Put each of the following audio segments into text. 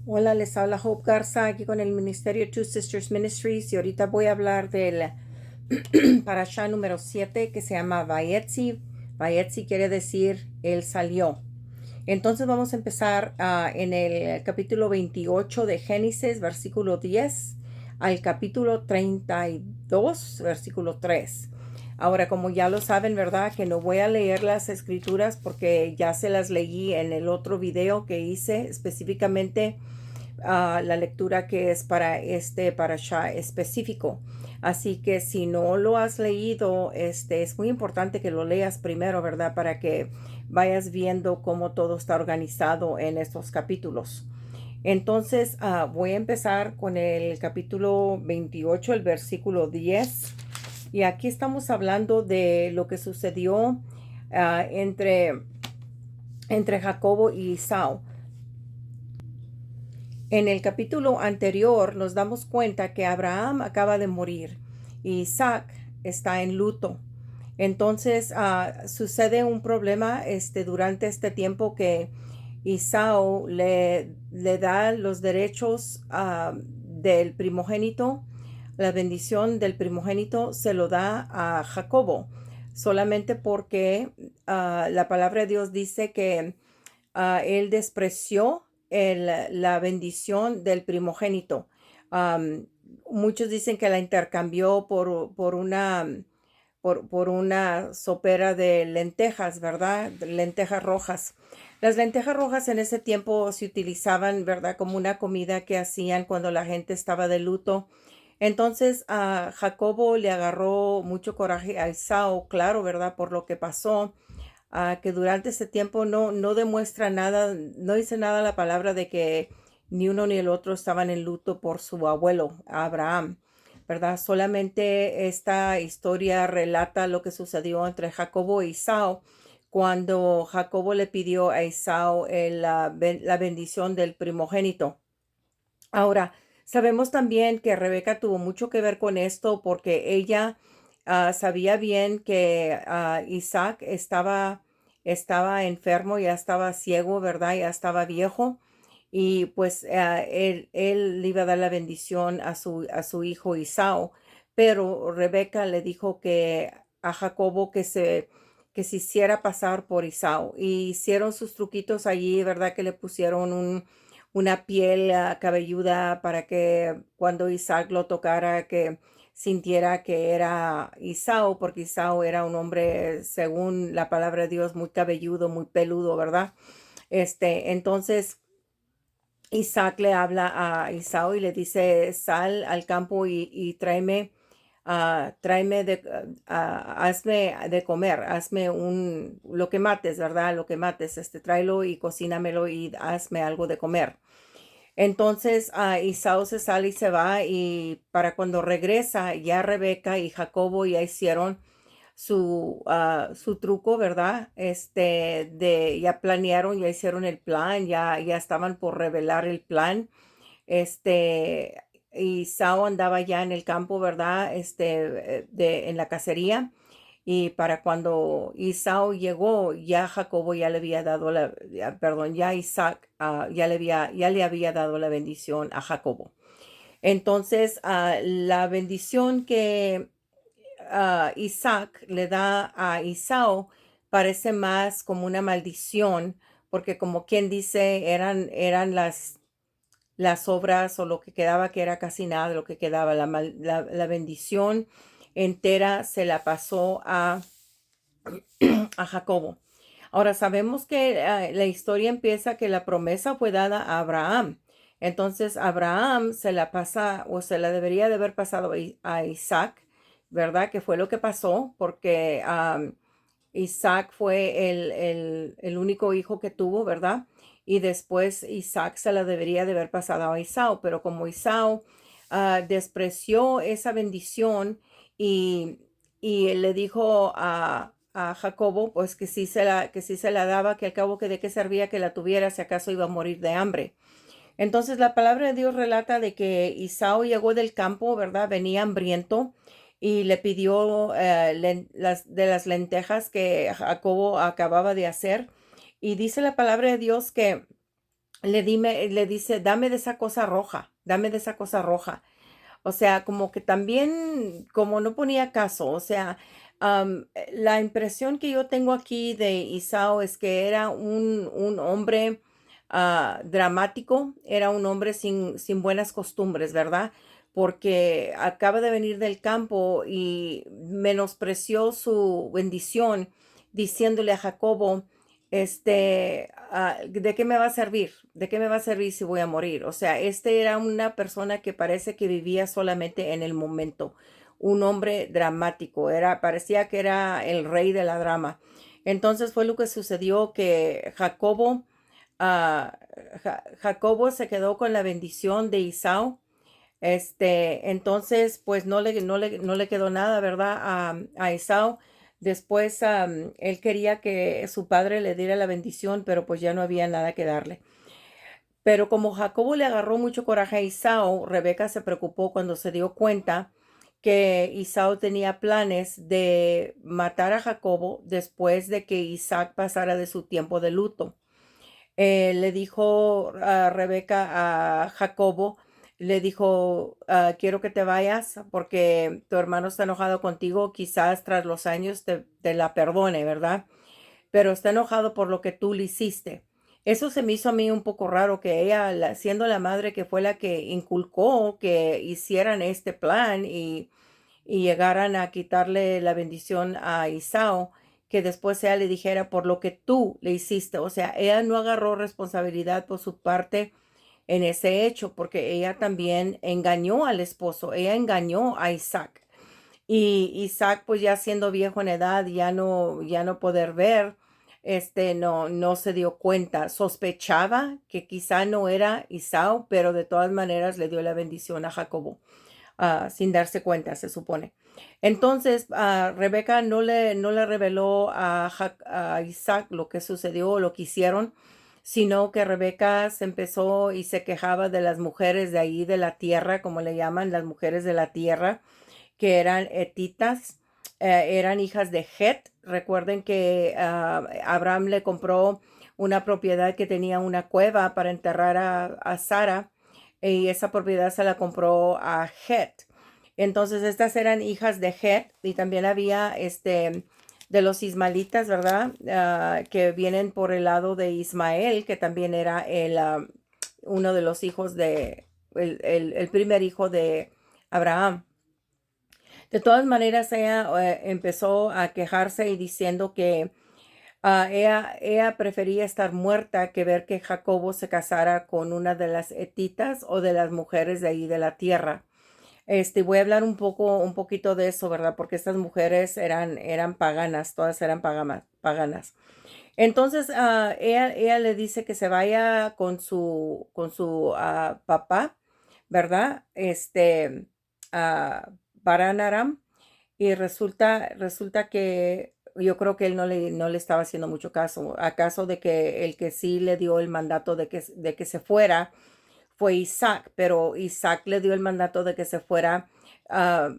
Hola, les habla Hope Garza aquí con el Ministerio Two Sisters Ministries y ahorita voy a hablar del parashá número 7 que se llama Vayetzi. Vayetzi quiere decir Él salió. Entonces vamos a empezar en el capítulo 28 de Génesis, versículo 10 al capítulo 32, versículo 3. Ahora, como ya lo saben, ¿verdad? Que no voy a leer las escrituras porque ya se las leí en el otro video que hice específicamente la lectura que es para este parashá específico. Así que si no lo has leído, es muy importante que lo leas primero, ¿verdad? Para que vayas viendo cómo todo está organizado en estos capítulos. Entonces, voy a empezar con el capítulo 28, el versículo 10. Y aquí estamos hablando de lo que sucedió entre Jacobo y Esau. En el capítulo anterior nos damos cuenta que Abraham acaba de morir y Isaac está en luto. Entonces sucede un problema durante este tiempo que Isao le da los derechos del primogénito, la bendición del primogénito se lo da a Jacobo, solamente porque la palabra de Dios dice que él despreció la bendición del primogénito. Am, Muchos dicen que la intercambió por una sopera de lentejas, ¿verdad? Lentejas rojas. Las lentejas rojas en ese tiempo se utilizaban, ¿verdad? Como una comida que hacían cuando la gente estaba de luto. Entonces a Jacobo le agarró mucho coraje a Esaú, claro, ¿verdad? Por lo que pasó, que durante ese tiempo no demuestra nada, no dice nada la palabra de que ni uno ni el otro estaban en luto por su abuelo, Abraham, ¿verdad? Solamente esta historia relata lo que sucedió entre Jacobo y Esau cuando Jacobo le pidió a Esau la bendición del primogénito. Ahora, sabemos también que Rebeca tuvo mucho que ver con esto porque ella sabía bien que Isaac estaba enfermo, ya estaba ciego, ¿verdad? Ya estaba viejo. Y pues él le iba a dar la bendición a su hijo Isao. Pero Rebeca le dijo que a Jacobo que se hiciera pasar por Isao. Y hicieron sus truquitos allí, ¿verdad? Que le pusieron una piel cabelluda para que cuando Isaac lo tocara, que sintiera que era Isao, porque Isao era un hombre, según la palabra de Dios, muy cabelludo, muy peludo, ¿verdad? Entonces Isaac le habla a Isao y le dice, sal al campo y hazme de comer, hazme lo que mates, ¿verdad? Lo que mates, tráelo y cocínamelo y hazme algo de comer. Entonces Esaú se sale y se va y para cuando regresa ya Rebeca y Jacobo ya hicieron su truco, ¿verdad? Ya planearon, ya hicieron el plan, ya estaban por revelar el plan. Este, Esaú andaba ya en el campo, ¿verdad? En la cacería. Y para cuando Esaú llegó, ya Jacobo ya le había dado perdón, ya Isaac ya le había dado la bendición a Jacobo. Entonces, la bendición que Isaac le da a Esaú parece más como una maldición, porque como quien dice, eran las obras o lo que quedaba, que era casi nada de lo que quedaba, la bendición entera se la pasó a Jacobo. Ahora sabemos que la historia empieza que la promesa fue dada a Abraham. Entonces Abraham se la pasa o se la debería de haber pasado a Isaac, ¿verdad? Que fue lo que pasó porque Isaac fue el único hijo que tuvo, ¿verdad? Y después Isaac se la debería de haber pasado a Esaú, pero como Esaú despreció esa bendición y, y le dijo a Jacobo, pues que sí se la daba, que al cabo que de qué servía que la tuviera, si acaso iba a morir de hambre. Entonces la palabra de Dios relata de que Esaú llegó del campo, ¿verdad? Venía hambriento y le pidió de las lentejas que Jacobo acababa de hacer. Y dice la palabra de Dios que le dice, dame de esa cosa roja, dame de esa cosa roja. O sea, como que también, como no ponía caso, o sea, la impresión que yo tengo aquí de Isao es que era un hombre dramático, era un hombre sin buenas costumbres, ¿verdad? Porque acaba de venir del campo y menospreció su bendición diciéndole a Jacobo, ¿de qué me va a servir? ¿De qué me va a servir si voy a morir? O sea, era una persona que parece que vivía solamente en el momento, un hombre dramático, parecía que era el rey de la drama. Entonces fue lo que sucedió que ah, Jacobo se quedó con la bendición de Isao. Entonces, pues no le quedó nada, ¿verdad? A Esau. Después, él quería que su padre le diera la bendición, pero pues ya no había nada que darle. Pero como Jacobo le agarró mucho coraje a Esau, Rebeca se preocupó cuando se dio cuenta que Esau tenía planes de matar a Jacobo después de que Isaac pasara de su tiempo de luto. Le dijo a Rebeca a Jacobo, le dijo, quiero que te vayas porque tu hermano está enojado contigo, quizás tras los años te la perdone, ¿verdad? Pero está enojado por lo que tú le hiciste. Eso se me hizo a mí un poco raro que ella, siendo la madre que fue la que inculcó que hicieran este plan y llegaran a quitarle la bendición a Isao, que después ella le dijera por lo que tú le hiciste. O sea, ella no agarró responsabilidad por su parte en ese hecho, porque ella también engañó al esposo, ella engañó a Isaac. Y Isaac, pues ya siendo viejo en edad, ya no poder ver, no se dio cuenta. Sospechaba que quizá no era Isao, pero de todas maneras le dio la bendición a Jacobo sin darse cuenta, se supone. Entonces, Rebeca no le reveló a Isaac lo que sucedió, lo que hicieron, sino que Rebeca se empezó y se quejaba de las mujeres de ahí, de la tierra, como le llaman, las mujeres de la tierra, que eran etitas, eran hijas de Het. Recuerden que Abraham le compró una propiedad que tenía una cueva para enterrar a Sara y esa propiedad se la compró a Het. Entonces estas eran hijas de Het y también había de los ismaelitas, ¿verdad? Que vienen por el lado de Ismael, que también era uno de los hijos el primer hijo de Abraham. De todas maneras, ella empezó a quejarse y diciendo que ella prefería estar muerta que ver que Jacobo se casara con una de las etitas o de las mujeres de ahí de la tierra. Voy a hablar un poquito de eso, ¿verdad? Porque estas mujeres eran paganas, todas eran paganas. Entonces, ella le dice que se vaya con su papá, ¿verdad? Paran Aram, y resulta que yo creo que él no le estaba haciendo mucho caso. Acaso de que el que sí le dio el mandato de que se fuera fue Isaac, pero Isaac le dio el mandato de que se fuera ah,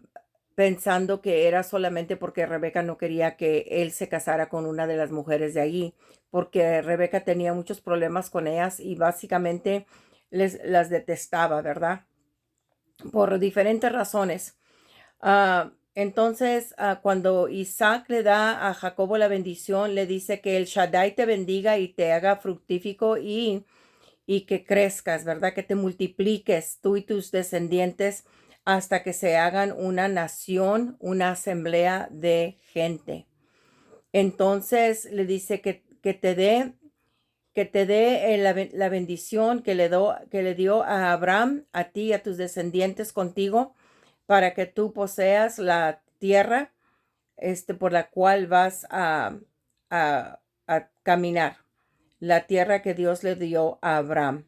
pensando que era solamente porque Rebeca no quería que él se casara con una de las mujeres de allí, porque Rebeca tenía muchos problemas con ellas y básicamente las detestaba, ¿verdad? Por diferentes razones. Entonces, cuando Isaac le da a Jacobo la bendición, le dice que el Shaddai te bendiga y te haga fructífico y que crezcas, ¿verdad? Que te multipliques tú y tus descendientes hasta que se hagan una nación, una asamblea de gente. Entonces le dice que te dé la bendición que le dio a Abraham, a ti y a tus descendientes contigo, para que tú poseas la tierra, por la cual vas a caminar, la tierra que Dios le dio a Abraham.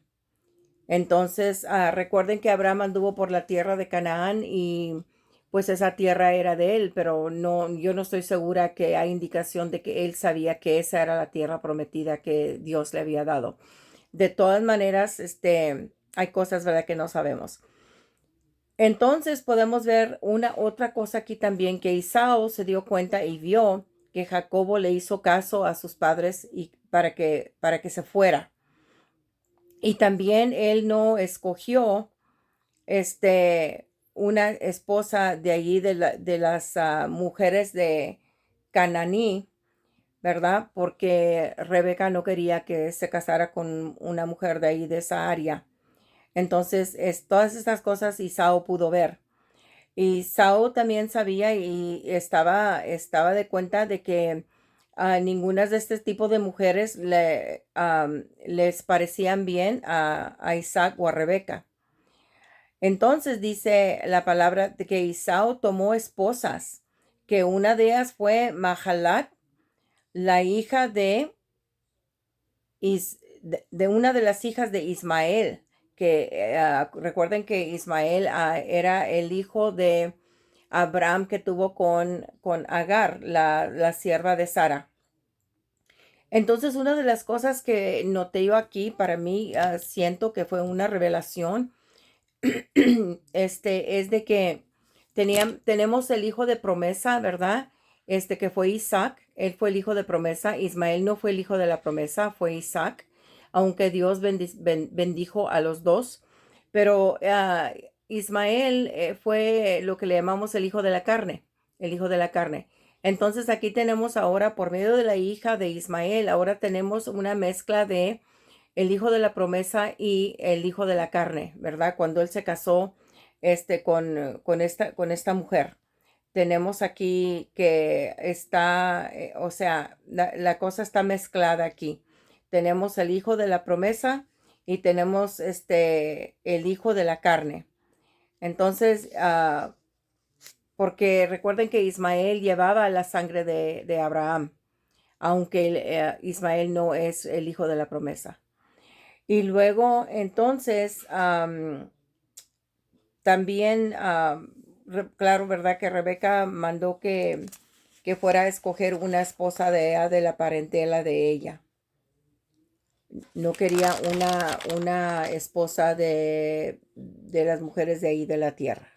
Entonces, recuerden que Abraham anduvo por la tierra de Canaán y pues esa tierra era de él, pero no, yo no estoy segura que hay indicación de que él sabía que esa era la tierra prometida que Dios le había dado. De todas maneras, hay cosas, ¿verdad?, que no sabemos. Entonces podemos ver una otra cosa aquí también, que Esaú se dio cuenta y vio que Jacobo le hizo caso a sus padres y para que se fuera. Y también él no escogió una esposa de allí de las mujeres de Cananí, ¿verdad? Porque Rebeca no quería que se casara con una mujer de ahí de esa área. Entonces, todas estas cosas Isaú pudo ver. Y Saúl también sabía y estaba de cuenta de que ninguna de este tipo de mujeres les parecían bien a Isaac o a Rebeca. Entonces dice la palabra de que Isaú tomó esposas, que una de ellas fue Mahalat, la hija de una de las hijas de Ismael, que recuerden que Ismael era el hijo de Abraham que tuvo con Agar, la sierva de Sara. Entonces, una de las cosas que noté yo aquí, para mí, siento que fue una revelación, es de que tenemos el hijo de promesa, ¿verdad? Que fue Isaac, él fue el hijo de promesa, Ismael no fue el hijo de la promesa, fue Isaac, aunque Dios bendijo a los dos, pero Ismael fue lo que le llamamos el hijo de la carne, el hijo de la carne. Entonces aquí tenemos ahora, por medio de la hija de Ismael, ahora tenemos una mezcla de el hijo de la promesa y el hijo de la carne, ¿verdad? Cuando él se casó con esta mujer. Tenemos aquí que está, o sea, la cosa está mezclada aquí. Tenemos el hijo de la promesa y tenemos el hijo de la carne. Entonces, porque recuerden que Ismael llevaba la sangre de Abraham, aunque Ismael no es el hijo de la promesa. Y luego, entonces, también, claro, ¿verdad? Que Rebeca mandó que fuera a escoger una esposa de ella, de la parentela de ella. No quería una esposa de las mujeres de ahí de la tierra.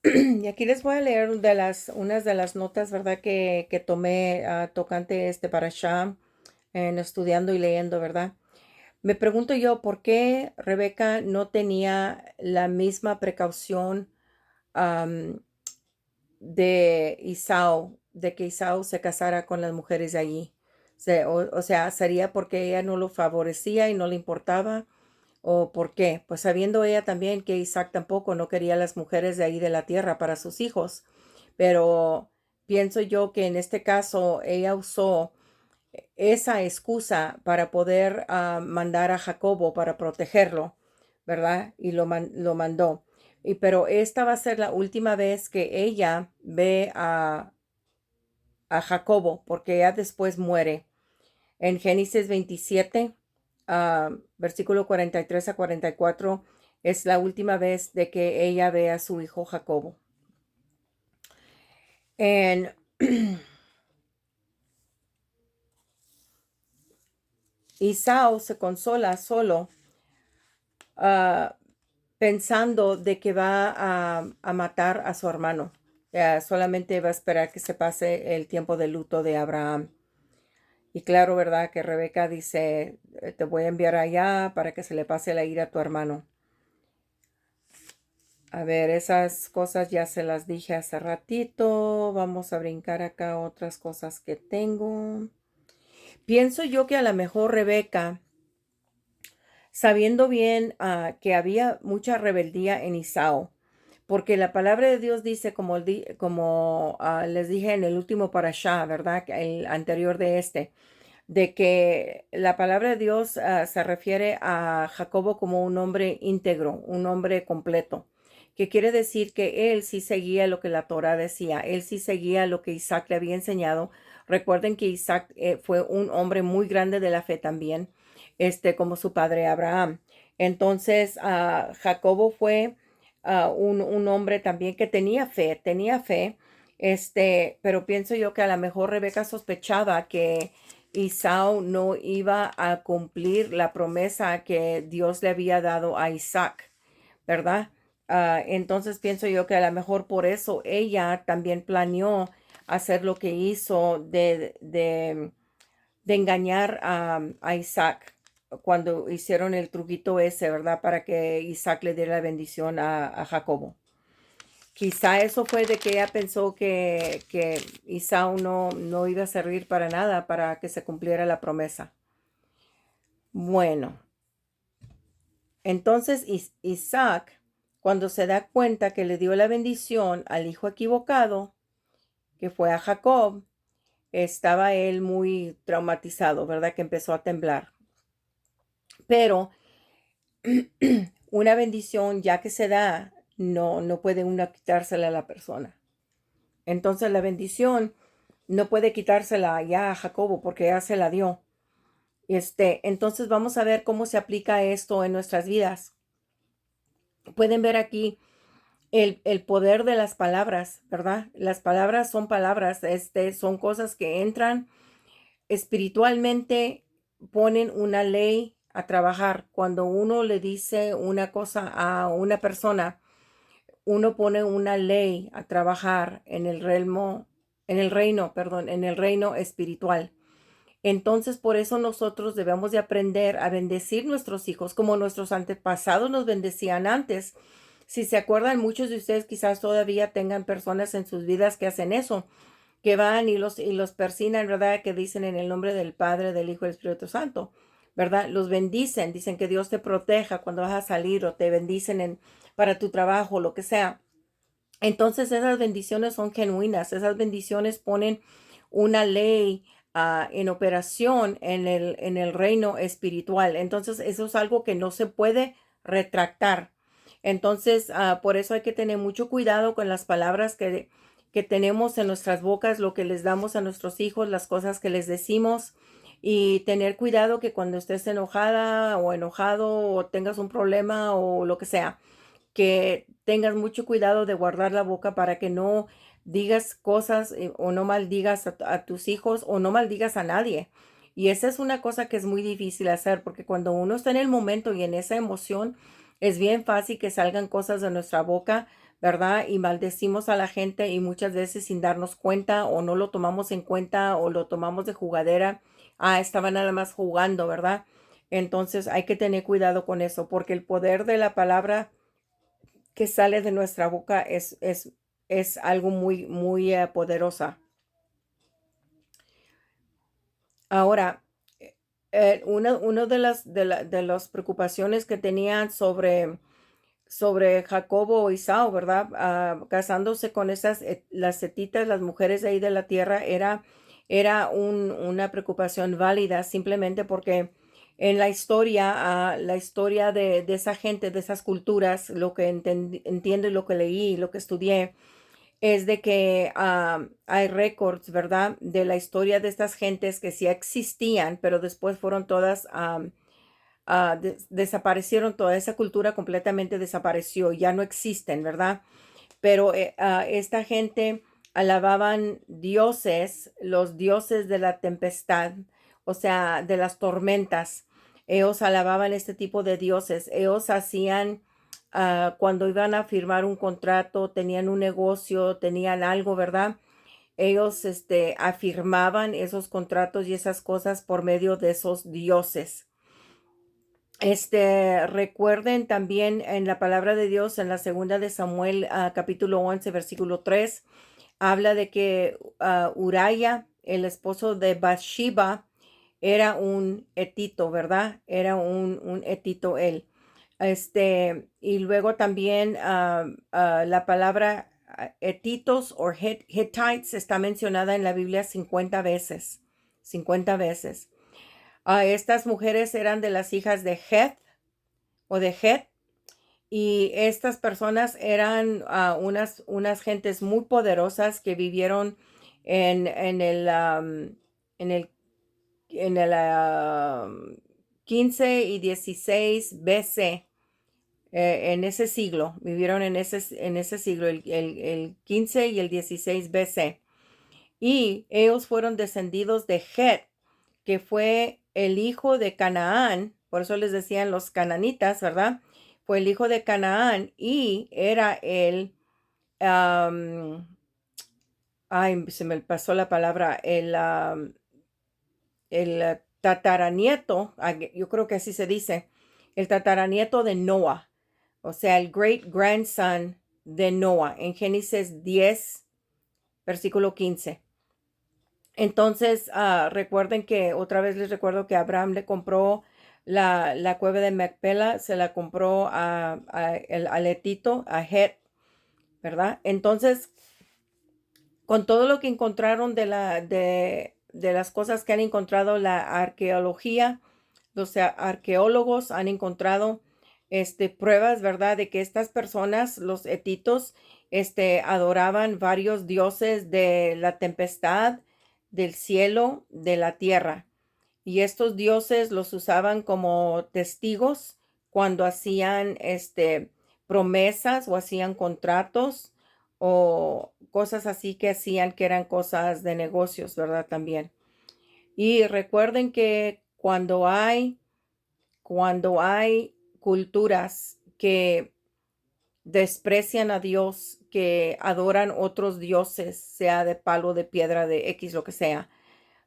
Y aquí les voy a leer unas de las notas, ¿verdad? Que tomé tocante para Sham, en estudiando y leyendo, ¿verdad? Me pregunto yo, ¿por qué Rebeca no tenía la misma precaución am, de Isaú, de que Isaú se casara con las mujeres de allí? O sea, ¿sería porque ella no lo favorecía y no le importaba? ¿O por qué? Pues sabiendo ella también que Isaac tampoco no quería las mujeres de ahí de la tierra para sus hijos. Pero pienso yo que en este caso ella usó esa excusa para poder mandar a Jacobo para protegerlo, ¿verdad? Y lo mandó. Pero esta va a ser la última vez que ella ve a Jacobo, porque ella después muere. En Génesis 27, versículo 43 a 44, es la última vez de que ella ve a su hijo Jacobo. En Isaú se consola solo ah, pensando de que va a matar a su hermano. Solamente va a esperar que se pase el tiempo de luto de Abraham. Y claro, ¿verdad? Que Rebeca dice, te voy a enviar allá para que se le pase la ira a tu hermano. A ver, esas cosas ya se las dije hace ratito. Vamos a brincar acá otras cosas que tengo. Pienso yo que a lo mejor Rebeca, sabiendo bien que había mucha rebeldía en Isaú, porque la palabra de Dios dice, como les dije en el último parashá, ¿verdad? El anterior de que la palabra de Dios se refiere a Jacobo como un hombre íntegro, un hombre completo, que quiere decir que él sí seguía lo que la Torah decía, él sí seguía lo que Isaac le había enseñado. Recuerden que Isaac fue un hombre muy grande de la fe también, como su padre Abraham. Entonces, Jacobo fue un hombre también que tenía fe, pero pienso yo que a lo mejor Rebeca sospechaba que Isaú no iba a cumplir la promesa que Dios le había dado a Isaac, ¿verdad? Entonces pienso yo que a lo mejor por eso ella también planeó hacer lo que hizo de engañar a Isaac cuando hicieron el truquito ese, ¿verdad? Para que Isaac le diera la bendición a Jacobo. Quizá eso fue de que ella pensó que Isaú no iba a servir para nada para que se cumpliera la promesa. Bueno, entonces Isaac, cuando se da cuenta que le dio la bendición al hijo equivocado, que fue a Jacob, estaba él muy traumatizado, ¿verdad? Que empezó a temblar. Pero una bendición ya que se da, no puede uno quitársela a la persona. Entonces la bendición no puede quitársela ya a Jacobo porque ya se la dio. Entonces vamos a ver cómo se aplica esto en nuestras vidas. Pueden ver aquí el poder de las palabras, ¿verdad? Las palabras son palabras, son cosas que entran espiritualmente, ponen una ley a trabajar. Cuando uno le dice una cosa a una persona, uno pone una ley a trabajar en el reino espiritual. Entonces, por eso nosotros debemos de aprender a bendecir nuestros hijos como nuestros antepasados nos bendecían antes. Si se acuerdan, muchos de ustedes quizás todavía tengan personas en sus vidas que hacen eso, que van y los persignan, ¿verdad? Que dicen en el nombre del Padre, del Hijo y del Espíritu Santo, ¿verdad? Los bendicen, dicen que Dios te proteja cuando vas a salir o te bendicen para tu trabajo, lo que sea. Entonces esas bendiciones son genuinas, esas bendiciones ponen una ley en operación en el reino espiritual. Entonces eso es algo que no se puede retractar. Entonces por eso hay que tener mucho cuidado con las palabras que tenemos en nuestras bocas, lo que les damos a nuestros hijos, las cosas que les decimos. Y tener cuidado que cuando estés enojada o enojado o tengas un problema o lo que sea, que tengas mucho cuidado de guardar la boca para que no digas cosas o no maldigas a tus hijos o no maldigas a nadie. Y esa es una cosa que es muy difícil hacer porque cuando uno está en el momento y en esa emoción, es bien fácil que salgan cosas de nuestra boca, ¿verdad? Y maldecimos a la gente y muchas veces sin darnos cuenta o no lo tomamos en cuenta o lo tomamos de jugadera. Estaba nada más jugando, ¿verdad? Entonces hay que tener cuidado con eso porque el poder de la palabra que sale de nuestra boca es algo muy, muy poderosa. Ahora, una de las preocupaciones que tenían sobre Jacobo o Isao, ¿verdad? Casándose con las setitas, las mujeres de ahí de la tierra, era una preocupación válida simplemente porque en la historia de esa gente, de esas culturas, lo que entiendo y lo que leí, lo que estudié, es de que hay récords, ¿verdad? De la historia de estas gentes que sí existían, pero después fueron todas desaparecieron, toda esa cultura completamente desapareció, ya no existen, ¿verdad? Pero esta gente alababan dioses, los dioses de la tempestad, o sea, de las tormentas. Ellos alababan este tipo de dioses. Ellos hacían, cuando iban a firmar un contrato, tenían un negocio, tenían algo, ¿verdad? Ellos afirmaban esos contratos y esas cosas por medio de esos dioses. Recuerden también en la palabra de Dios, en la segunda de Samuel, capítulo 11 versículo 3 habla de que Uraya, el esposo de Bathsheba, era un etito, ¿verdad? Era un etito él. Y luego también la palabra etitos o Hittites está mencionada en la Biblia 50 veces. 50 veces. Estas mujeres eran de las hijas de Het o de Het, y estas personas eran unas gentes muy poderosas que vivieron en en el, en el 15 y 16 BC, en ese siglo, vivieron en ese siglo, el 15 y el 16 BC. Y ellos fueron descendidos de Het, que fue el hijo de Canaán, por eso les decían los cananitas, ¿verdad? Fue el hijo de Canaán y era ay, se me pasó la palabra, el tataranieto, yo creo que así se dice, el tataranieto de Noah, o sea, el great grandson de Noah, en Génesis 10, versículo 15. Entonces, recuerden que otra vez les recuerdo que Abraham le compró la cueva de Macpela, se la compró al Etito, a Het, ¿verdad? Entonces, con todo lo que encontraron de las cosas que han encontrado la arqueología, los arqueólogos han encontrado pruebas, ¿verdad?, de que estas personas, los hetitos, adoraban varios dioses de la tempestad, del cielo, de la tierra. Y estos dioses los usaban como testigos cuando hacían promesas o hacían contratos o cosas así que hacían que eran cosas de negocios, ¿verdad? También. Y recuerden que cuando hay culturas que desprecian a Dios, que adoran otros dioses, sea de palo, de piedra, de X, lo que sea,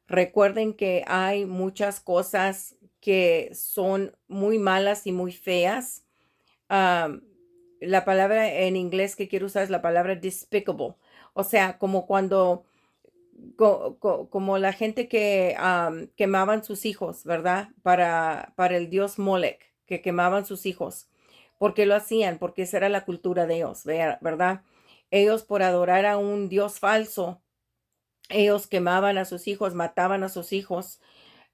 recuerden que hay muchas cosas que son muy malas y muy feas. Am, la palabra en inglés que quiero usar es la palabra despicable. O sea, como cuando, como la gente que quemaban sus hijos, ¿verdad? Para el dios Molech, que quemaban sus hijos. ¿Por qué lo hacían? Porque esa era la cultura de ellos, ¿verdad? Ellos por adorar a un dios falso, ellos quemaban a sus hijos, mataban a sus hijos.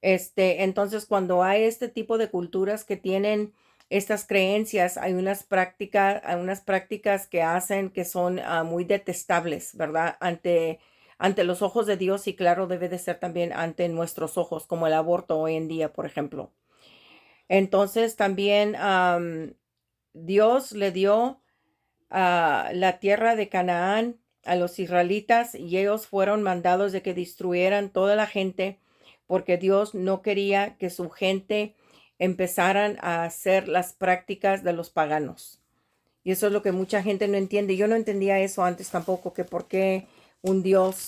Entonces, cuando hay este tipo de culturas que tienen estas creencias, hay unas prácticas que hacen que son muy detestables, ¿verdad? Ante los ojos de Dios y claro, debe de ser también ante nuestros ojos, como el aborto hoy en día, por ejemplo. Entonces, también Dios le dio la tierra de Canaán a los israelitas y ellos fueron mandados de que destruyeran toda la gente porque Dios no quería que su gente empezaran a hacer las prácticas de los paganos. Y eso es lo que mucha gente no entiende. Yo no entendía eso antes tampoco, que por qué un Dios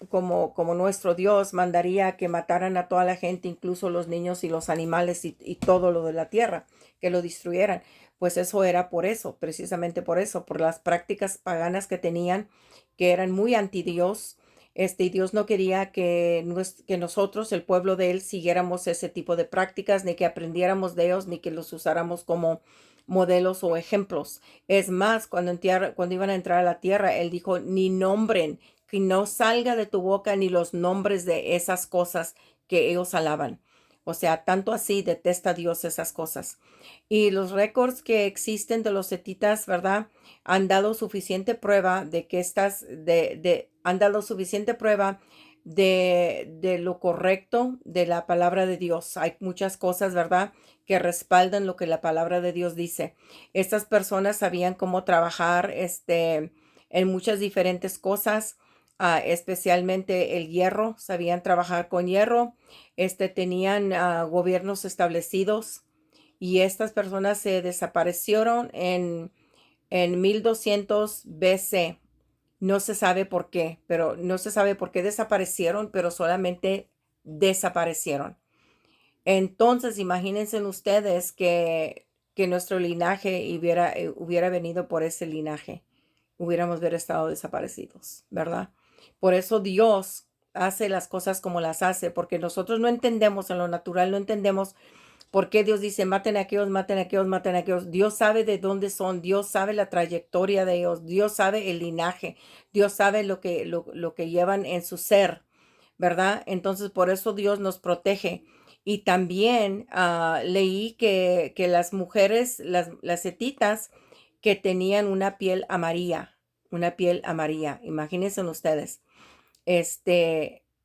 como nuestro Dios mandaría que mataran a toda la gente, incluso los niños y los animales y todo lo de la tierra, que lo destruyeran. Pues eso era por eso, precisamente por eso, por las prácticas paganas que tenían, que eran muy anti Dios. Y Dios no quería que nosotros, el pueblo de Él, siguiéramos ese tipo de prácticas, ni que aprendiéramos de ellos, ni que los usáramos como modelos o ejemplos. Es más, cuando iban a entrar a la tierra, Él dijo, ni nombren, que no salga de tu boca ni los nombres de esas cosas que ellos alaban. O sea, tanto así detesta Dios esas cosas. Y los récords que existen de los hetitas, ¿verdad? Han dado suficiente prueba de que han dado suficiente prueba de lo correcto de la palabra de Dios. Hay muchas cosas, ¿verdad?, que respaldan lo que la palabra de Dios dice. Estas personas sabían cómo trabajar en muchas diferentes cosas, especialmente el hierro, sabían trabajar con hierro, tenían gobiernos establecidos y estas personas se desaparecieron en 1200 BC. No se sabe por qué, pero no se sabe por qué desaparecieron, pero solamente desaparecieron. Entonces, imagínense ustedes que nuestro linaje hubiera venido por ese linaje. Hubiéramos estado desaparecidos, ¿verdad? Por eso Dios hace las cosas como las hace, porque nosotros no entendemos en lo natural, no entendemos por qué Dios dice, maten a aquellos, maten a aquellos, maten a aquellos. Dios sabe de dónde son, Dios sabe la trayectoria de ellos, Dios sabe el linaje, Dios sabe lo que llevan en su ser, ¿verdad? Entonces, por eso Dios nos protege. Y también leí que las mujeres, las hetitas, que tenían una piel amarilla, imagínense ustedes,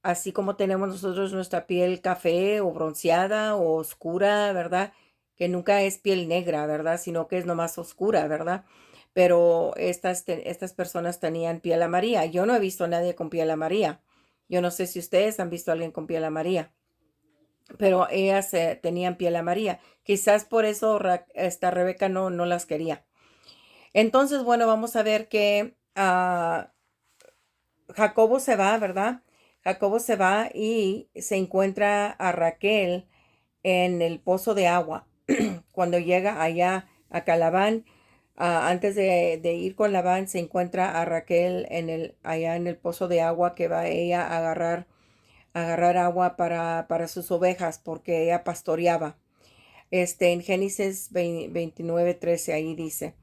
así como tenemos nosotros nuestra piel café o bronceada o oscura, ¿verdad? Que nunca es piel negra, ¿verdad? Sino que es nomás oscura, ¿verdad? Pero estas personas tenían piel amarilla. Yo no he visto a nadie con piel amarilla. Yo no sé si ustedes han visto a alguien con piel amarilla, pero ellas tenían piel amarilla. Quizás por eso esta Rebeca no las quería. Entonces, bueno, vamos a ver que Jacobo se va, ¿verdad? Jacobo se va y se encuentra a Raquel en el pozo de agua. Cuando llega allá a Labán, antes de ir con Labán, se encuentra a Raquel allá en el pozo de agua que va ella a agarrar agua para sus ovejas porque ella pastoreaba. En Génesis 29:13 ahí dice.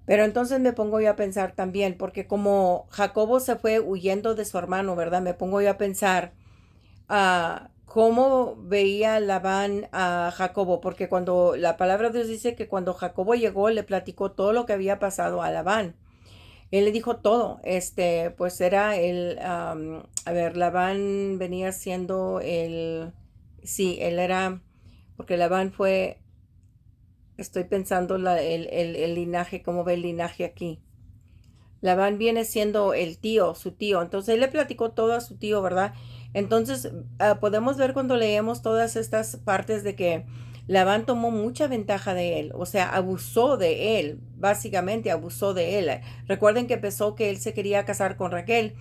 Pero entonces me pongo yo a pensar también, porque como Jacobo se fue huyendo de su hermano, ¿verdad? Me pongo yo a pensar cómo veía Labán a Jacobo, porque cuando la palabra de Dios dice que cuando Jacobo llegó le platicó todo lo que había pasado a Labán. Él le dijo todo, pues era a ver, Labán venía siendo sí, él era, porque Labán fue, estoy pensando el linaje, cómo ve el linaje aquí. Labán viene siendo el tío, su tío. Entonces él le platicó todo a su tío, ¿verdad? Entonces podemos ver cuando leemos todas estas partes de que Labán tomó mucha ventaja de él, o sea, abusó de él, básicamente abusó de él. Recuerden que empezó que él se quería casar con Raquel,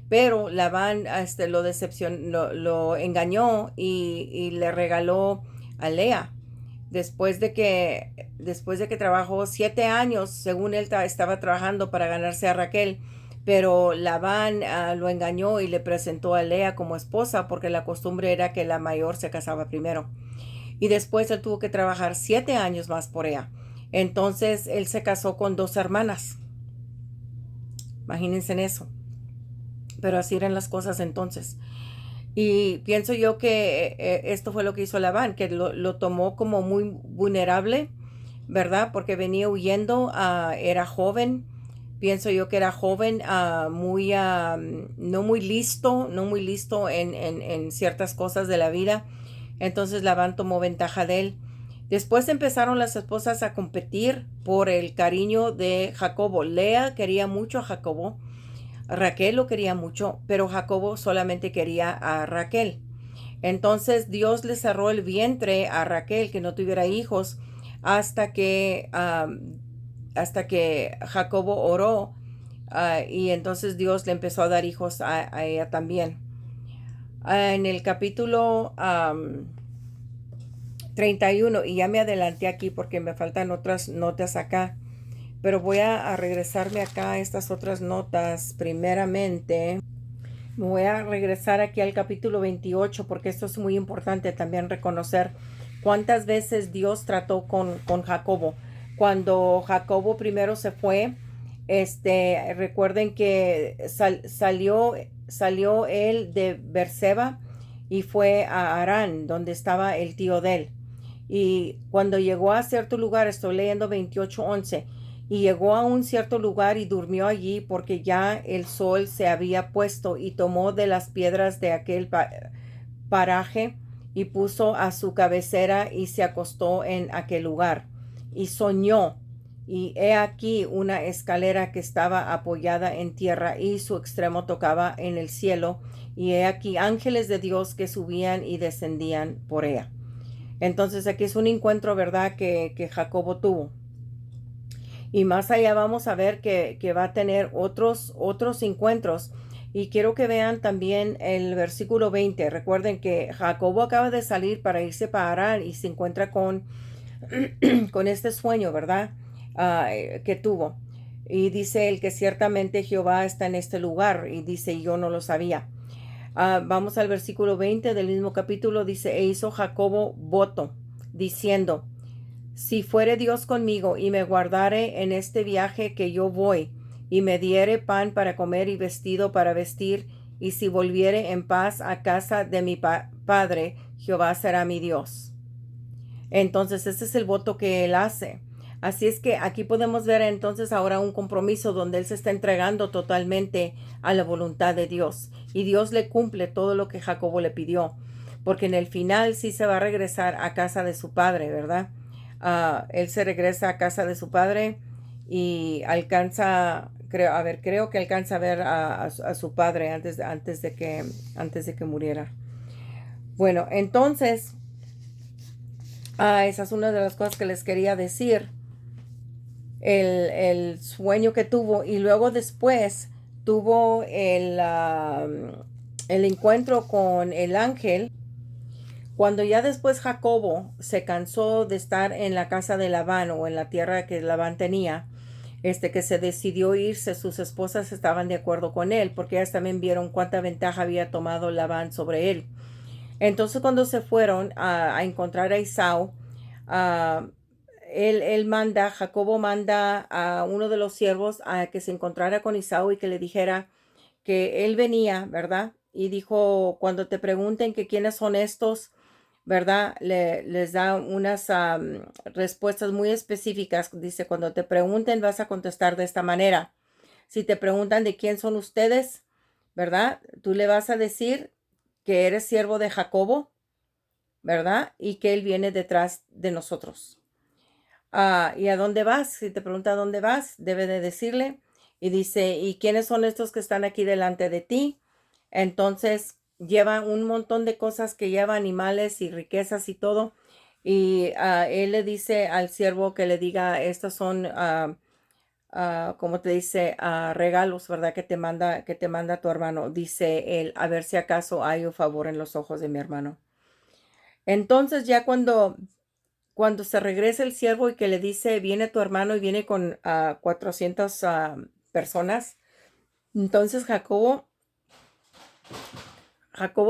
pero Labán lo decepcionó, lo engañó y le regaló a Lea después de que trabajó 7 años, según él estaba trabajando para ganarse a Raquel, pero Labán lo engañó y le presentó a Lea como esposa porque la costumbre era que la mayor se casaba primero. Y después él tuvo que trabajar 7 años más por ella. Entonces él se casó con 2 hermanas. Imagínense en eso. Pero así eran las cosas entonces. Y pienso yo que esto fue lo que hizo Labán, que lo tomó como muy vulnerable, ¿verdad? Porque venía huyendo, era joven, pienso yo que era joven, no muy listo, no muy listo en ciertas cosas de la vida. Entonces Labán tomó ventaja de él. Después empezaron las esposas a competir por el cariño de Jacobo. Lea quería mucho a Jacobo. Raquel lo quería mucho, pero Jacobo solamente quería a Raquel. Entonces Dios le cerró el vientre a Raquel que no tuviera hijos hasta que, Jacobo oró, y entonces Dios le empezó a dar hijos a ella también. En el capítulo 31, y ya me adelanté aquí porque me faltan otras notas acá, pero voy a regresarme acá a estas otras notas primeramente. Me voy a regresar aquí al capítulo 28 porque esto es muy importante también reconocer cuántas veces Dios trató con Jacobo. Cuando Jacobo primero se fue, recuerden que salió él de Berseba y fue a Harán, donde estaba el tío de él. Y cuando llegó a cierto lugar, estoy leyendo 28:11, y llegó a un cierto lugar y durmió allí porque ya el sol se había puesto, y tomó de las piedras de aquel paraje y puso a su cabecera y se acostó en aquel lugar. Y soñó, y he aquí una escalera que estaba apoyada en tierra y su extremo tocaba en el cielo, y he aquí ángeles de Dios que subían y descendían por ella. Entonces aquí es un encuentro, ¿verdad?, que Jacobo tuvo. Y más allá vamos a ver que va a tener otros encuentros. Y quiero que vean también el versículo 20. Recuerden que Jacobo acaba de salir para irse para Harán y se encuentra con este sueño, ¿verdad? Que tuvo. Y dice él que ciertamente Jehová está en este lugar. Y dice, yo no lo sabía. Vamos al versículo 20 del mismo capítulo. Dice, e hizo Jacobo voto, diciendo, si fuere Dios conmigo y me guardare en este viaje que yo voy, y me diere pan para comer y vestido para vestir, y si volviere en paz a casa de mi padre, Jehová será mi Dios. Entonces ese es el voto que él hace. Así es que aquí podemos ver entonces ahora un compromiso donde él se está entregando totalmente a la voluntad de Dios, y Dios le cumple todo lo que Jacobo le pidió, porque en el final sí se va a regresar a casa de su padre, ¿verdad? Él se regresa a casa de su padre y alcanza, creo que alcanza a ver a su padre antes de que muriera. Bueno, entonces, esa es una de las cosas que les quería decir, el sueño que tuvo, y luego después tuvo el encuentro con el ángel, cuando ya después Jacobo se cansó de estar en la casa de Labán o en la tierra que Labán tenía, que se decidió irse, sus esposas estaban de acuerdo con él, porque ellas también vieron cuánta ventaja había tomado Labán sobre él. Entonces cuando se fueron a encontrar a Esaú, ah, Jacobo manda a uno de los siervos a que se encontrara con Esaú y que le dijera que él venía, ¿verdad? Y dijo, cuando te pregunten que quiénes son estos, ¿verdad? Les da unas respuestas muy específicas. Dice, cuando te pregunten vas a contestar de esta manera. Si te preguntan de quién son ustedes, ¿verdad? Tú le vas a decir que eres siervo de Jacobo, ¿verdad? Y que él viene detrás de nosotros. ¿Y a dónde vas? Si te pregunta a dónde vas, debe de decirle. Y dice, ¿y quiénes son estos que están aquí delante de ti? Entonces lleva un montón de cosas que lleva animales y riquezas y todo. Y él le dice al siervo que le diga, estos son, como te dice, regalos, ¿verdad? Que te manda tu hermano. Dice él, a ver si acaso hay un favor en los ojos de mi hermano. Entonces ya cuando se regresa el siervo y que le dice, viene tu hermano y viene con 400 personas, entonces Jacobo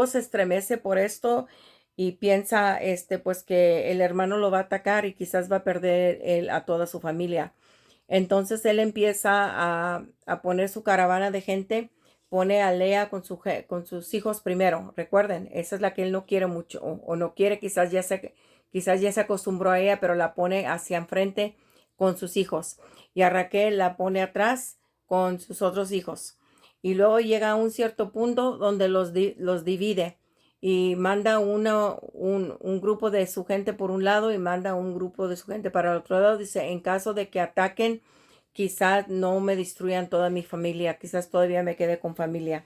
se estremece por esto y piensa, pues que el hermano lo va a atacar y quizás va a perder a toda su familia. Entonces él empieza a poner su caravana de gente, pone a Lea con sus hijos primero. Recuerden, esa es la que él no quiere mucho o no quiere, quizás ya se acostumbró a ella, pero la pone hacia enfrente con sus hijos. Y a Raquel la pone atrás con sus otros hijos. Y luego llega a un cierto punto donde los divide y manda un grupo de su gente por un lado y manda un grupo de su gente para el otro lado. Dice, en caso de que ataquen, quizás no me destruyan toda mi familia, quizás todavía me quede con familia.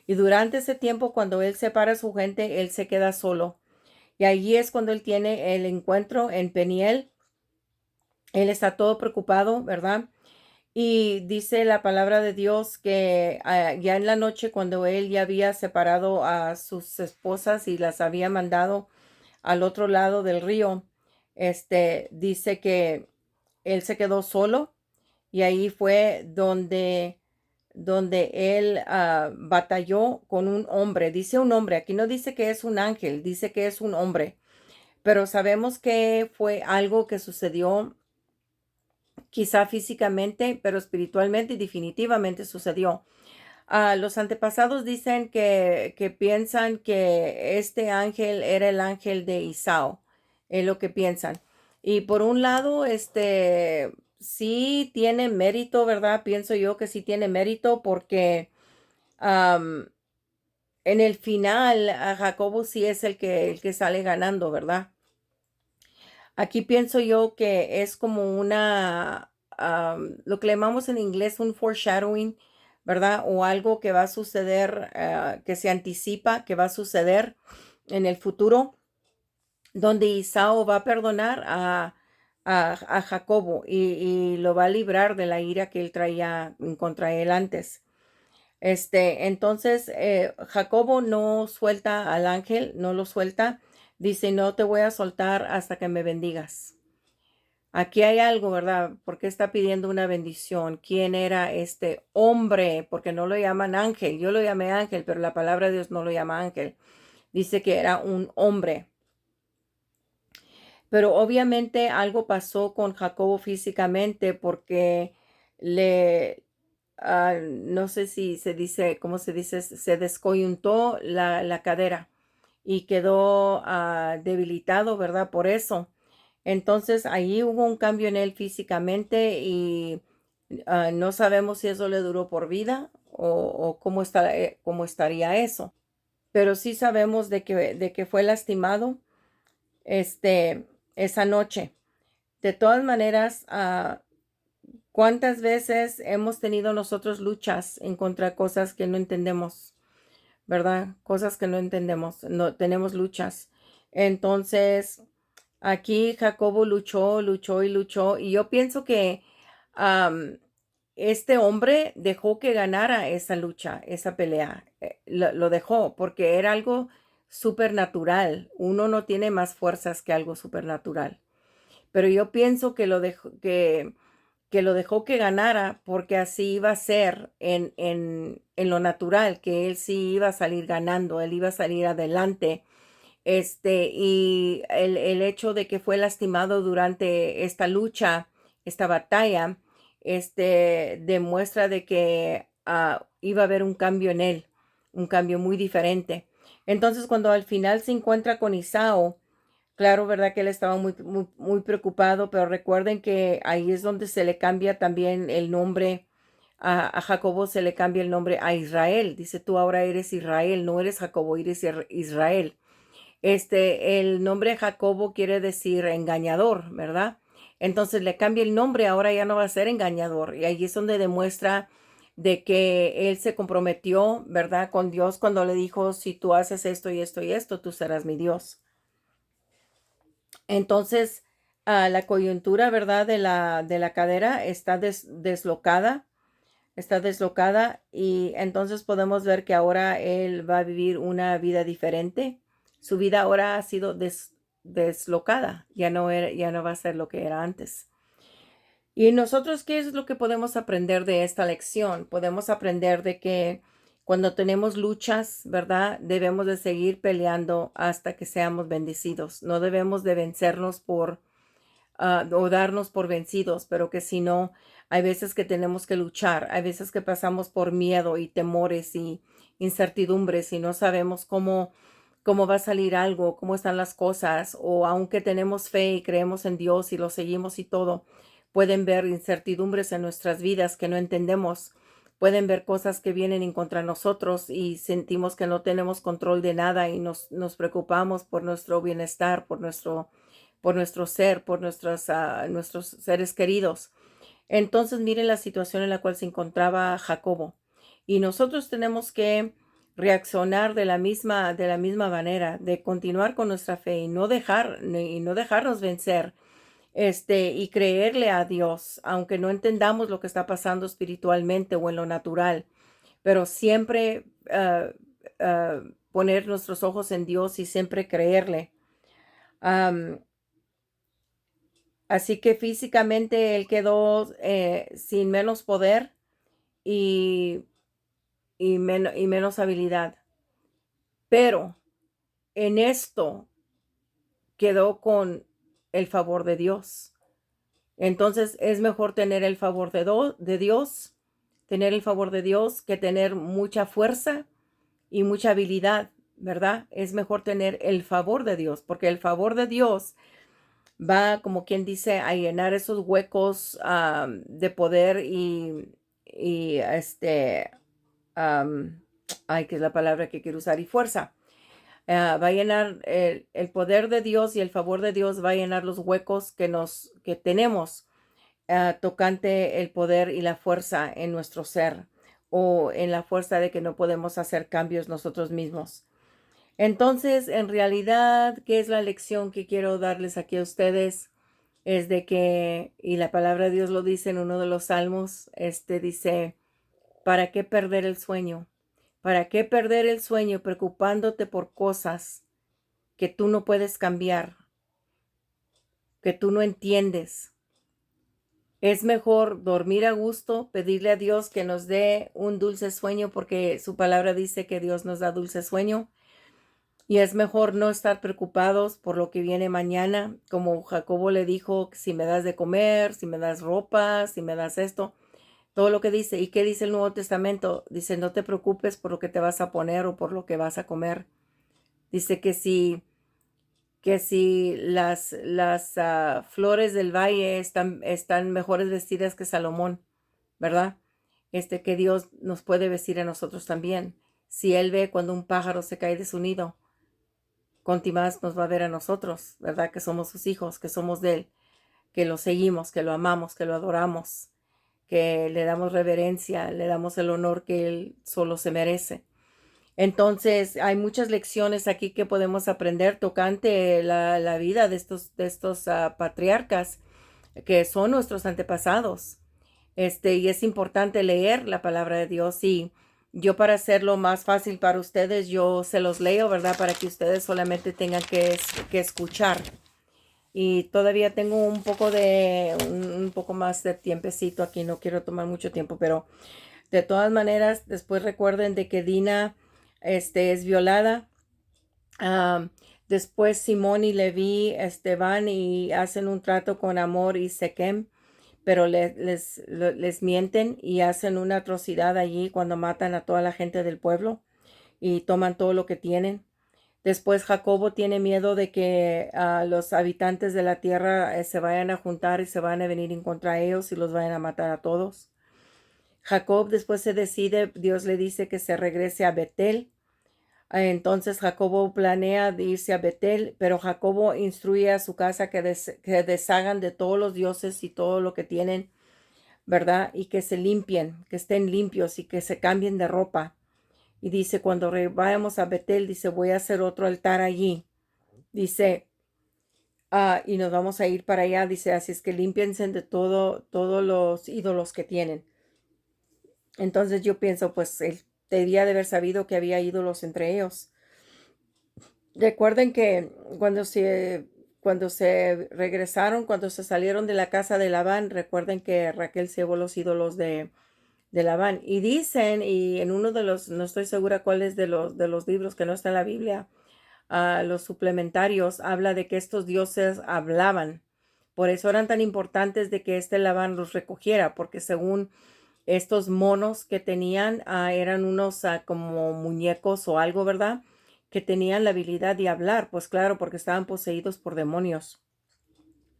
Y durante ese tiempo, cuando él separa a su gente, él se queda solo. Y allí es cuando él tiene el encuentro en Peniel. Él está todo preocupado, ¿verdad? Y dice la palabra de Dios que ya en la noche, cuando él ya había separado a sus esposas y las había mandado al otro lado del río, dice que él se quedó solo y ahí fue donde él batalló con un hombre. Dice un hombre, aquí no dice que es un ángel, dice que es un hombre, pero sabemos que fue algo que sucedió quizá físicamente, pero espiritualmente y definitivamente sucedió. Los antepasados dicen que piensan que este ángel era el ángel de Isao, es lo que piensan. Y por un lado, sí tiene mérito, ¿verdad? Pienso yo que sí tiene mérito porque am, en el final a Jacobo sí es el que sale ganando, ¿verdad? Aquí pienso yo que es como lo que le llamamos en inglés un foreshadowing, ¿verdad? O algo que va a suceder, que se anticipa que va a suceder en el futuro, donde Isao va a perdonar a Jacobo y lo va a librar de la ira que él traía contra él antes. Entonces, Jacobo no suelta al ángel, no lo suelta. Dice, no te voy a soltar hasta que me bendigas. Aquí hay algo, ¿verdad? ¿Por qué está pidiendo una bendición? ¿Quién era este hombre? Porque no lo llaman ángel. Yo lo llamé ángel, pero la palabra de Dios no lo llama ángel. Dice que era un hombre. Pero obviamente algo pasó con Jacobo físicamente porque no sé si se dice, ¿cómo se dice? Se descoyuntó la cadera y quedó debilitado, ¿verdad? Por eso. Entonces ahí hubo un cambio en él físicamente y no sabemos si eso le duró por vida o cómo estaría eso. Pero sí sabemos de que fue lastimado este, esa noche. De todas maneras, ¿cuántas veces hemos tenido nosotros luchas en contra de cosas que no entendemos? ¿Verdad? Cosas que no entendemos. No tenemos luchas. Entonces, aquí Jacobo luchó, luchó y luchó. Y yo pienso que am, este hombre dejó que ganara esa lucha, esa pelea. Lo dejó porque era algo supernatural. Uno no tiene más fuerzas que algo supernatural. Pero yo pienso que lo dejó que ganara porque así iba a ser en lo natural, que él sí iba a salir ganando, él iba a salir adelante. Y el hecho de que fue lastimado durante esta lucha, esta batalla, demuestra de que iba a haber un cambio en él, un cambio muy diferente. Entonces, cuando al final se encuentra con Isao, claro, verdad que él estaba muy preocupado, pero recuerden que ahí es donde se le cambia también el nombre. A Jacobo se le cambia el nombre a Israel. Dice, tú ahora eres Israel, no eres Jacobo, eres Israel. El nombre Jacobo quiere decir engañador, ¿verdad? Entonces le cambia el nombre, ahora ya no va a ser engañador. Y ahí es donde demuestra de que él se comprometió, ¿verdad? Con Dios cuando le dijo, si tú haces esto y esto y esto, tú serás mi Dios. Entonces, la coyuntura, ¿verdad? De la cadera está deslocada y entonces podemos ver que ahora él va a vivir una vida diferente. Su vida ahora ha sido deslocada, ya no va a ser lo que era antes. ¿Y nosotros qué es lo que podemos aprender de esta lección? Podemos aprender de que cuando tenemos luchas, ¿verdad? Debemos de seguir peleando hasta que seamos bendecidos. No debemos de vencernos o darnos por vencidos, pero que si no, hay veces que tenemos que luchar, hay veces que pasamos por miedo y temores y incertidumbres y no sabemos cómo va a salir algo, cómo están las cosas, o aunque tenemos fe y creemos en Dios y lo seguimos y todo, pueden ver incertidumbres en nuestras vidas que no entendemos. Pueden ver cosas que vienen en contra de nosotros y sentimos que no tenemos control de nada y nos preocupamos por nuestro bienestar, por nuestro ser, por nuestros seres queridos. Entonces, miren la situación en la cual se encontraba Jacobo. Y nosotros tenemos que reaccionar de la misma manera, de continuar con nuestra fe y no dejarnos vencer, y creerle a Dios, aunque no entendamos lo que está pasando espiritualmente o en lo natural, pero siempre poner nuestros ojos en Dios y siempre creerle. Am, Así que físicamente él quedó sin menos poder y, y menos habilidad. Pero en esto quedó con el favor de Dios. Entonces es mejor tener el favor de Dios, tener el favor de Dios que tener mucha fuerza y mucha habilidad, ¿verdad? Es mejor tener el favor de Dios, porque el favor de Dios va, como quien dice, a llenar esos huecos de poder y am, ay, que es la palabra que quiero usar, y fuerza. Va a llenar el poder de Dios y el favor de Dios va a llenar los huecos que tenemos tocante el poder y la fuerza en nuestro ser o en la fuerza de que no podemos hacer cambios nosotros mismos. Entonces, en realidad, ¿qué es la lección que quiero darles aquí a ustedes? Es de que, y la palabra de Dios lo dice en uno de los salmos, dice, ¿para qué perder el sueño? ¿Para qué perder el sueño preocupándote por cosas que tú no puedes cambiar, que tú no entiendes? Es mejor dormir a gusto, pedirle a Dios que nos dé un dulce sueño, porque su palabra dice que Dios nos da dulce sueño. Y es mejor no estar preocupados por lo que viene mañana, como Jacobo le dijo, si me das de comer, si me das ropa, si me das esto, todo lo que dice. ¿Y qué dice el Nuevo Testamento? Dice, no te preocupes por lo que te vas a poner o por lo que vas a comer. Dice que si las flores del valle están mejores vestidas que Salomón, ¿verdad? Que Dios nos puede vestir a nosotros también. Si Él ve cuando un pájaro se cae de su nido, cuánto más nos va a ver a nosotros, ¿verdad? Que somos sus hijos, que somos de Él, que lo seguimos, que lo amamos, que lo adoramos, que le damos reverencia, le damos el honor que Él solo se merece. Entonces, hay muchas lecciones aquí que podemos aprender tocante la vida de estos patriarcas que son nuestros antepasados. Y es importante leer la palabra de Dios. Y yo, para hacerlo más fácil para ustedes, yo se los leo, ¿verdad? Para que ustedes solamente tengan que escuchar. Y todavía tengo un poco más de tiempecito aquí. No quiero tomar mucho tiempo, pero de todas maneras, después recuerden de que Dina, es violada. Am, Después Simón y Leví, van y hacen un trato con Amor y Sequem, pero les mienten y hacen una atrocidad allí cuando matan a toda la gente del pueblo y toman todo lo que tienen. Después Jacobo tiene miedo de que los habitantes de la tierra se vayan a juntar y se van a venir en contra de ellos y los vayan a matar a todos. Jacob después se decide, Dios le dice que se regrese a Betel. Entonces Jacobo planea de irse a Betel, pero Jacobo instruye a su casa que deshagan de todos los dioses y todo lo que tienen, ¿verdad? Y que se limpien, que estén limpios y que se cambien de ropa. Y dice, cuando vayamos a Betel, dice, voy a hacer otro altar allí. Dice, y nos vamos a ir para allá. Dice, así es que límpiense de todos los ídolos que tienen. Entonces yo pienso, pues él debía de haber sabido que había ídolos entre ellos. Recuerden que cuando se regresaron, cuando se salieron de la casa de Labán, recuerden que Raquel se llevó los ídolos de Labán. Y dicen, y en uno de los, no estoy segura cuál es de los libros que no está en la Biblia, los suplementarios, habla de que estos dioses hablaban. Por eso eran tan importantes de que Labán los recogiera, porque según estos monos que tenían, eran unos como muñecos o algo, ¿verdad? Que tenían la habilidad de hablar, pues claro, porque estaban poseídos por demonios.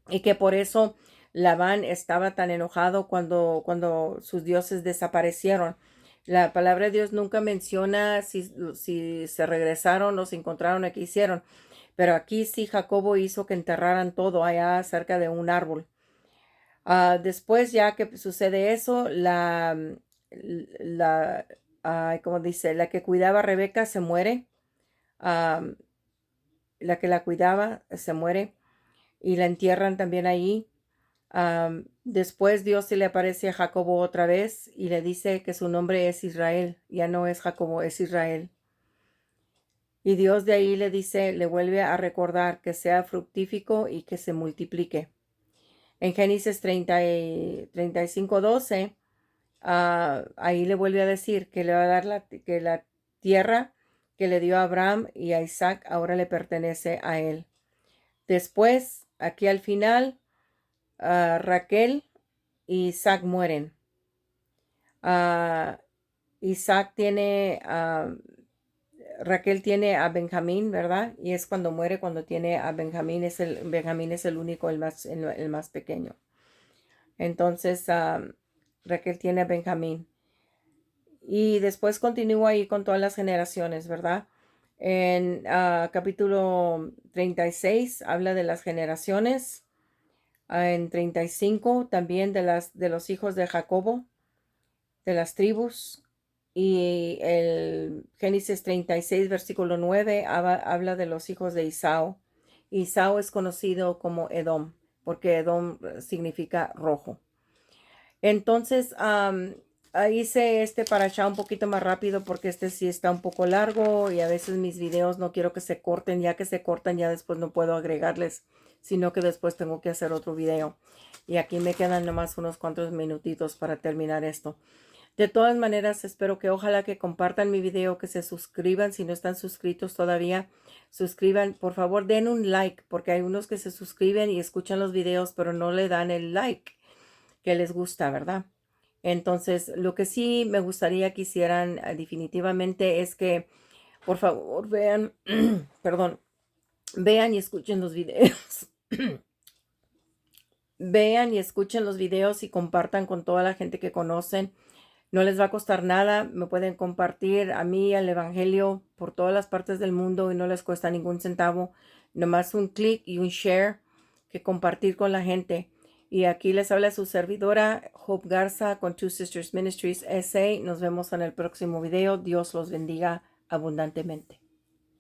Y que por eso Labán estaba tan enojado cuando sus dioses desaparecieron. La palabra de Dios nunca menciona si se regresaron o se encontraron o qué hicieron. Pero aquí sí Jacobo hizo que enterraran todo allá cerca de un árbol. Después, ya que sucede eso, como dice, la que cuidaba a Rebeca se muere. Am, la que la cuidaba se muere y la entierran también allí. Después Dios se le aparece a Jacobo otra vez y le dice que su nombre es Israel. Ya no es Jacobo, es Israel. Y Dios de ahí le dice, le vuelve a recordar que sea fructífico y que se multiplique. En Génesis 35:12, ahí le vuelve a decir que le va a dar que la tierra que le dio a Abraham y a Isaac ahora le pertenece a él. Después, aquí al final, Raquel y Isaac mueren. Ah, Isaac tiene, Raquel tiene a Benjamín, ¿verdad? Y es cuando muere, cuando tiene a Benjamín, Benjamín es el único, el más pequeño. Entonces, Raquel tiene a Benjamín. Y después continúa ahí con todas las generaciones, ¿verdad? En capítulo 36 habla de las generaciones. En 35 también de los hijos de Jacobo, de las tribus. Y el Génesis 36, versículo 9, habla de los hijos de Isao. Isao es conocido como Edom, porque Edom significa rojo. Entonces, hice parashá un poquito más rápido porque sí está un poco largo y a veces mis videos no quiero que se corten. Ya que se cortan, ya después no puedo agregarles, sino que después tengo que hacer otro video. Y aquí me quedan nomás unos cuantos minutitos para terminar esto. De todas maneras, espero que ojalá que compartan mi video, que se suscriban si no están suscritos todavía. Suscriban, por favor, den un like, porque hay unos que se suscriben y escuchan los videos, pero no le dan el like que les gusta, ¿verdad? Entonces, lo que sí me gustaría que hicieran definitivamente es que, por favor, vean, perdón, vean y escuchen los videos. Vean y escuchen los videos y compartan con toda la gente que conocen. No les va a costar nada, me pueden compartir a mí el evangelio por todas las partes del mundo y no les cuesta ningún centavo, nomás un clic y un share que compartir con la gente. Y aquí les habla su servidora Hope Garza con Two Sisters Ministries SA. Nos vemos en el próximo video. Dios los bendiga abundantemente.